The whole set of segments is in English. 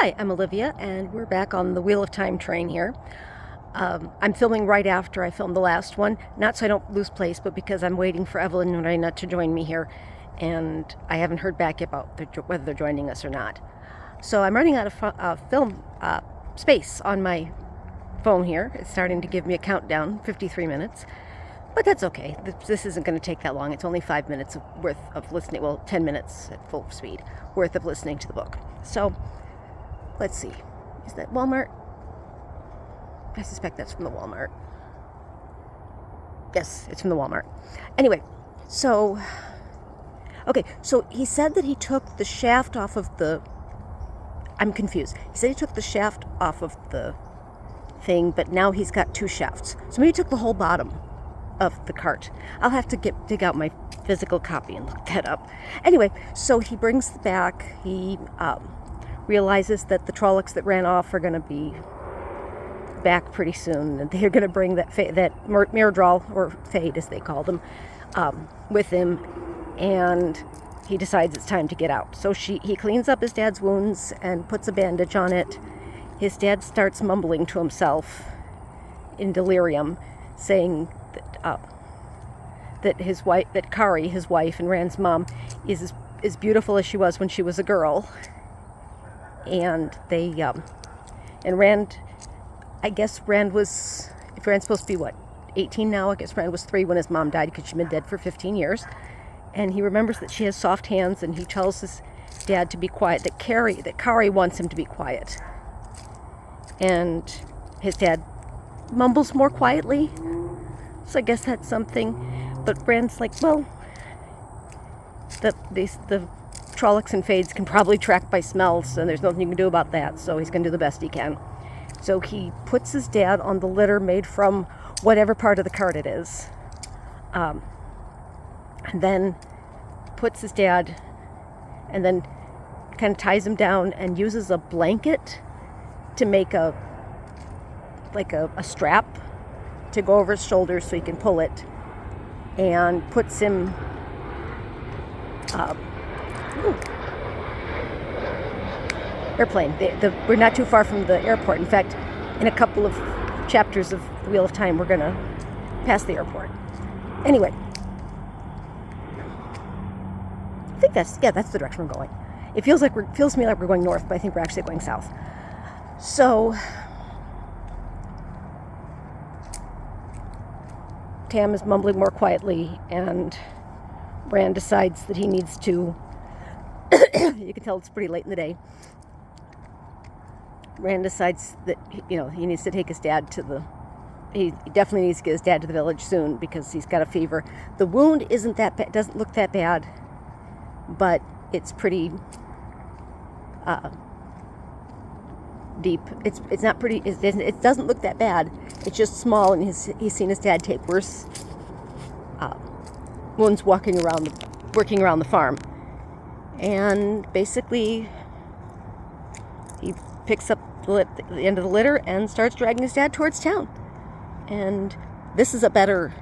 Hi, I'm Olivia, and we're back on the Wheel of Time train here. I'm filming right after I filmed the last one, not so I don't lose place, but because I'm waiting for Evelyn and Raina to join me here, and I haven't heard back about whether they're joining us or not. So I'm running out of film space on my phone here. It's starting to give me a countdown, 53 minutes. But that's okay. This isn't going to take that long. It's only 5 minutes worth of listening, well, 10 minutes at full speed worth of listening to the book. So let's see. Is that Walmart? I suspect that's from the Walmart. Yes, it's from the Walmart. Anyway, so he said that he took the shaft off of the... I'm confused. He said he took the shaft off of the thing, but now he's got two shafts. So maybe he took the whole bottom of the cart. I'll have to dig out my physical copy and look that up. Anyway, so he brings back, he realizes that the Trollocs that ran off are going to be back pretty soon, and they're going to bring that Myrddraal, or Fade as they call them, with him, and he decides it's time to get out. So he cleans up his dad's wounds and puts a bandage on it. His dad starts mumbling to himself in delirium, saying that his wife, that Kari, his wife, and Rand's mom, is as beautiful as she was when she was a girl. And and Rand, I guess Rand was, if Rand's supposed to be 18 now, I guess Rand was 3 when his mom died because she'd been dead for 15 years. And he remembers that she has soft hands, and he tells his dad to be quiet, that Kari wants him to be quiet. And his dad mumbles more quietly, so I guess that's something. But Rand's like, well, the Trollocs and Fades can probably track by smells, and there's nothing you can do about that, so he's going to do the best he can. So he puts his dad on the litter made from whatever part of the cart it is, and then puts his dad, and then kind of ties him down and uses a blanket to make a strap to go over his shoulders so he can pull it, and puts him airplane. We're not too far from the airport. In fact, in a couple of chapters of The Wheel of Time, we're going to pass the airport. Anyway, I think that's the direction we're going. It feels to me like we're going north, but I think we're actually going south. So Tam is mumbling more quietly, and Rand decides that he needs to, you can tell it's pretty late in the day, Rand decides that, he needs to take his dad he definitely needs to get his dad to the village soon because he's got a fever. The wound isn't that bad, doesn't look that bad, but it's pretty deep. It's not pretty, it doesn't look that bad. It's just small, and he's seen his dad take worse wounds working around the farm. And basically, he picks up the end of the litter and starts dragging his dad towards town. And this is a better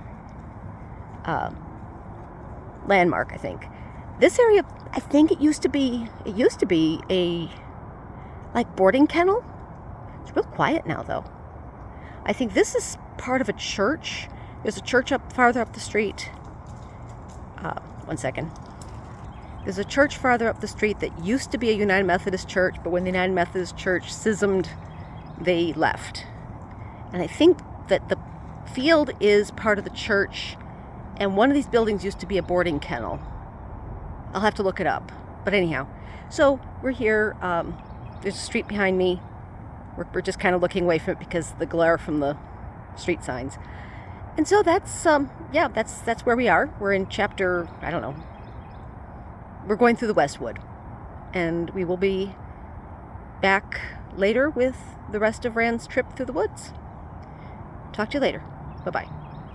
landmark, I think. This area, I think it used to be a boarding kennel. It's real quiet now, though. I think this is part of a church. There's a church farther up the street. One second. There's a church farther up the street that used to be a United Methodist church, but when the United Methodist church schismed, they left. And I think that the field is part of the church, and one of these buildings used to be a boarding kennel. I'll have to look it up. But anyhow, so we're here. There's a street behind me. We're just kind of looking away from it because the glare from the street signs. And so that's where we are. We're in chapter, I don't know. We're going through the Westwood, and we will be back later with the rest of Rand's trip through the woods. Talk to you later. Bye-bye.